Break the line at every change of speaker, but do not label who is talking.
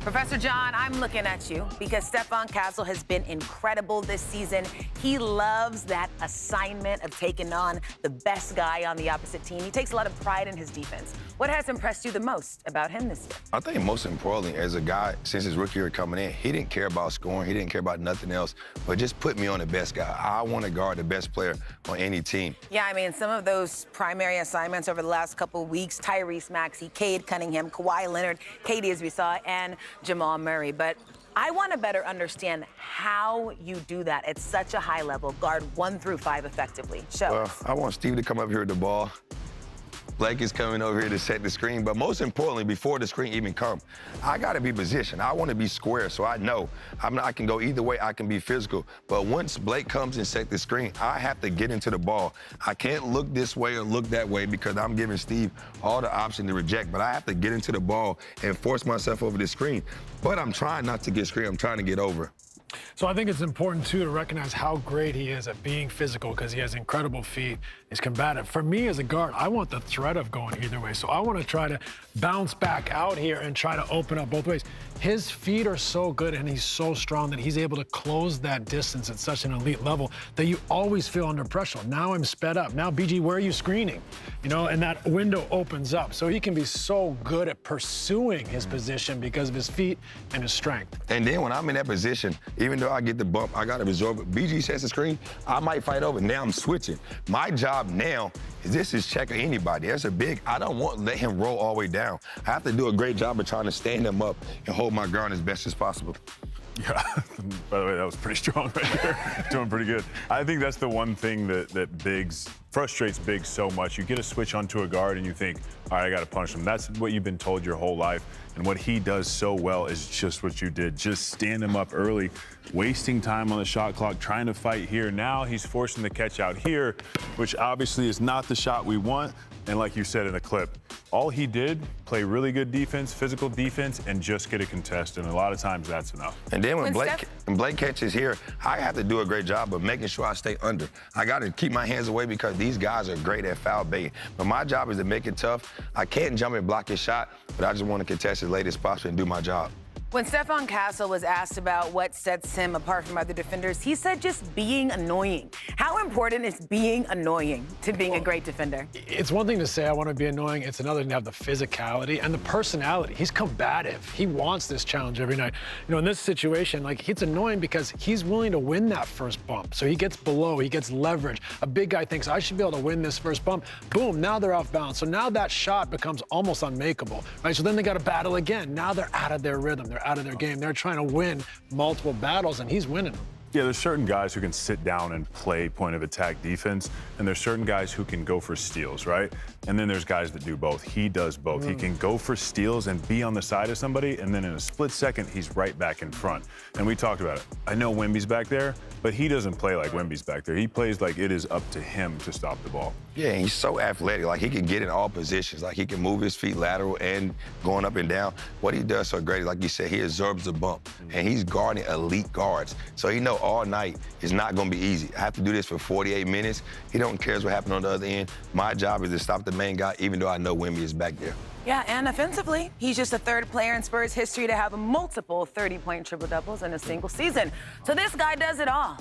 Professor John, I'm looking at you because Stephon Castle has been incredible this season. He loves that assignment of taking on the best guy on the opposite team. He takes a lot of pride in his defense. What has impressed you the most about him this year?
I think most importantly, as a guy, since his rookie year coming in, he didn't care about scoring. He didn't care about nothing else, but just put me on the best guy. I want to guard the best player on any team.
Yeah, I mean, some of those primary assignments over the last couple of weeks, Tyrese Maxey, Cade Cunningham, Kawhi Leonard, Katie, as we saw, and Jamal Murray. But I want to better understand how you do that at such a high level, guard 1 through 5 effectively. Show us.
I want Steve to come up here with the ball. Blake is coming over here to set the screen, but most importantly, before the screen even comes, I got to be positioned. I want to be square, so I know I can go either way. I can be physical, but once Blake comes and set the screen, I have to get into the ball. I can't look this way or look that way because I'm giving Steve all the option to reject, but I have to get into the ball and force myself over the screen. But I'm trying not to get screen. I'm trying to get over.
So I think it's important, too, to recognize how great he is at being physical because he has incredible feet. He's combative. For me as a guard, I want the threat of going either way. So I want to try to bounce back out here and try to open up both ways. His feet are so good and he's so strong that he's able to close that distance at such an elite level that you always feel under pressure. Now I'm sped up. Now, BG, where are you screening? You know, and that window opens up. So he can be so good at pursuing his position because of his feet and his strength.
And then when I'm in that position, even though I get the bump, I got to absorb it. BG sets the screen, I might fight over. Now I'm switching. My job now is this is checking anybody. That's a big, I don't want to let him roll all the way down. I have to do a great job of trying to stand him up and hold my ground as best as possible.
Yeah, by the way, that was pretty strong right there. Doing pretty good. I think that's the one thing that Biggs frustrates Biggs so much. You get a switch onto a guard and you think, all right, I got to punish him. That's what you've been told your whole life. And what he does so well is just what you did. Just stand him up early, wasting time on the shot clock, trying to fight here. Now he's forcing the catch out here, which obviously is not the shot we want. And like you said in the clip, all he did, play really good defense, physical defense, and just get a contest. And a lot of times that's enough.
And then when Blake catches here, I have to do a great job of making sure I stay under. I got to keep my hands away because these guys are great at foul baiting. But my job is to make it tough. I can't jump and block his shot, but I just want to contest as late as possible and do my job.
When Stephon Castle was asked about what sets him apart from other defenders, he said just being annoying. How important is being annoying to being a great defender?
It's one thing to say I want to be annoying. It's another thing to have the physicality and the personality. He's combative. He wants this challenge every night. You know, in this situation, like, it's annoying because he's willing to win that first bump. So he gets below, he gets leverage. A big guy thinks, I should be able to win this first bump. Boom, now they're off balance. So now that shot becomes almost unmakeable, right? So then they got to battle again. Now they're out of their rhythm. They're out of their game. They're trying to win multiple battles, and he's winning them.
Yeah, there's certain guys who can sit down and play point of attack defense, and there's certain guys who can go for steals, right? And then there's guys that do both. He does both. He can go for steals and be on the side of somebody, and then in a split second, he's right back in front. And we talked about it. I know Wemby's back there, but he doesn't play like Wemby's back there. He plays like it is up to him to stop the ball.
Yeah, he's so athletic. Like, he can get in all positions. Like, he can move his feet lateral and going up and down. What he does so great, like you said, he absorbs the bump, and he's guarding elite guards. So he know all night it's not going to be easy. I have to do this for 48 minutes. He don't care what happens on the other end. My job is to stop the main guy, even though I know Wemby is back there.
Yeah, and offensively, he's just the third player in Spurs history to have multiple 30-point triple-doubles in a single season. So this guy does it all.